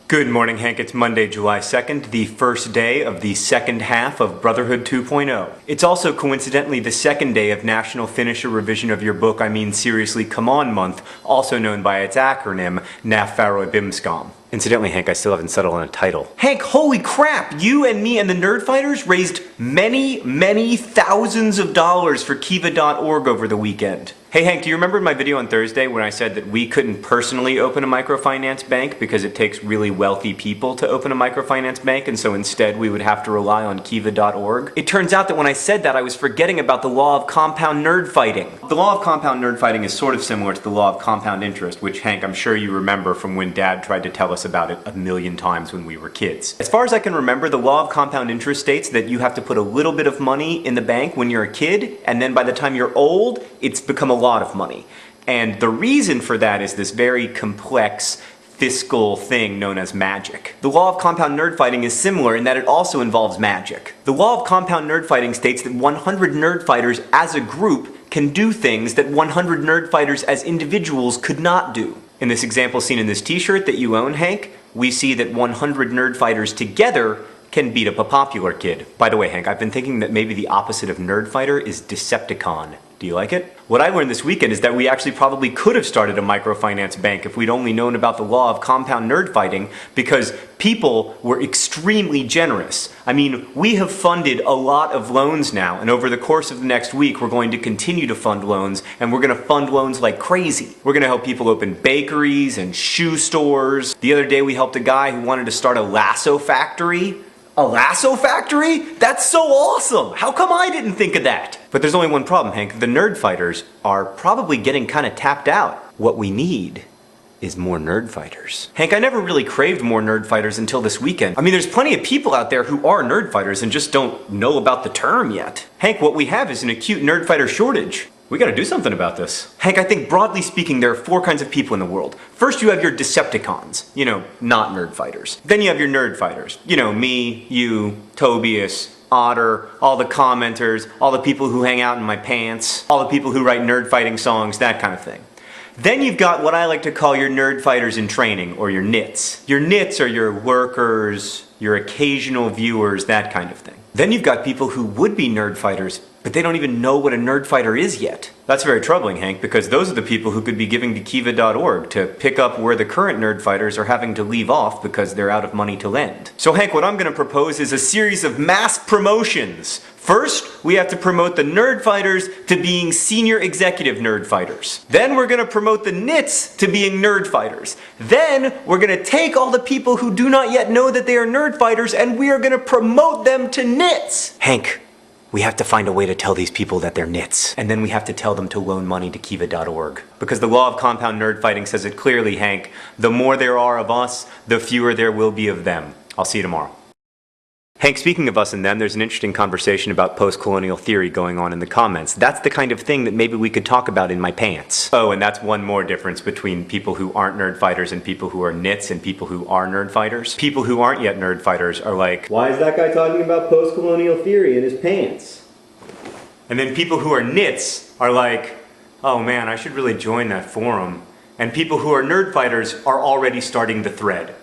Good morning, Hank. It's Monday, July 2nd, the first day of the second half of Brotherhood 2.0. It's also coincidentally the second day of National Finish a Revision of Your Book, I Mean Seriously Come On Month, also known by its acronym, NAFFAROIBIMSCOM. Incidentally, Hank, I still haven't settled on a title. Hank, holy crap! You and me and the Nerdfighters raised many thousands of dollars for Kiva.org over the weekend. Hey Hank, do you remember my video on Thursday when I said that we couldn't personally open a microfinance bank because it takes really wealthy people to open a microfinance bank, and so instead we would have to rely on Kiva.org? It turns out that when I said that, I was forgetting about the law of compound nerd fighting. The law of compound nerd fighting is sort of similar to the law of compound interest, which, Hank, I'm sure you remember from when Dad tried to tell us about it a million times when we were kids. As far as I can remember, the law of compound interest states that you have to put a little bit of money in the bank when you're a kid, and then by the time you're old, it's become a lot of money. And the reason for that is this very complex fiscal thing known as magic. The law of compound nerd fighting is similar in that it also involves magic. The law of compound nerd fighting states that 100 nerd fighters as a group can do things that 100 nerd fighters as individuals could not do. In this example seen in this t-shirt that you own, Hank, we see that 100 nerd fighters together can beat up a popular kid. By the way, Hank, I've been thinking that maybe the opposite of nerd fighter is Decepticon. Do you like it? What I learned this weekend is that we actually probably could have started a microfinance bank if we'd only known about the law of compound nerd fighting, because people were extremely generous. I mean, we have funded a lot of loans now, and over the course of the next week we're going to continue to fund loans, and we're going to fund loans like crazy. We're going to help people open bakeries and shoe stores. The other day we helped a guy who wanted to start a lasso factory. A lasso factory? That's so awesome! How come I didn't think of that? But there's only one problem, Hank. The nerd fighters are probably getting kind of tapped out. What we need is more nerd fighters. Hank, I never really craved more nerd fighters until this weekend. I mean, there's plenty of people out there who are nerd fighters and just don't know about the term yet. Hank, what we have is an acute nerd fighter shortage. We gotta do something about this. Hank, I think broadly speaking, there are four kinds of people in the world. First, you have your Decepticons. You know, not nerd fighters. Then you have your nerd fighters. You know, me, you, Tobias, Otter, all the commenters, all the people who hang out in my pants, all the people who write nerd fighting songs, that kind of thing. Then you've got what I like to call your nerd fighters in training, or your nits. Your nits are your lurkers, your occasional viewers, that kind of thing. Then you've got people who would be nerd fighters, but they don't even know what a nerd fighter is yet. That's very troubling, Hank, because those are the people who could be giving to Kiva.org to pick up where the current nerd fighters are having to leave off because they're out of money to lend. So Hank, what I'm going to propose is a series of mass promotions. First, we have to promote the nerd fighters to being senior executive nerd fighters. Then we're going to promote the nits to being nerd fighters. Then we're going to take all the people who do not yet know that they are nerd fighters and we are going to promote them to nits. Hank, we have to find a way to tell these people that they're nits. And then we have to tell them to loan money to Kiva.org. Because the law of compound nerd fighting says it clearly, Hank. The more there are of us, the fewer there will be of them. I'll see you tomorrow. Hank, speaking of us and them, there's an interesting conversation about post-colonial theory going on in the comments. That's the kind of thing that maybe we could talk about in my pants. Oh, and that's one more difference between people who aren't nerd fighters and people who are nits and people who are nerd fighters. People who aren't yet nerd fighters are like, why is that guy talking about post-colonial theory in his pants? And then people who are nits are like, oh man, I should really join that forum. And people who are nerd fighters are already starting the thread.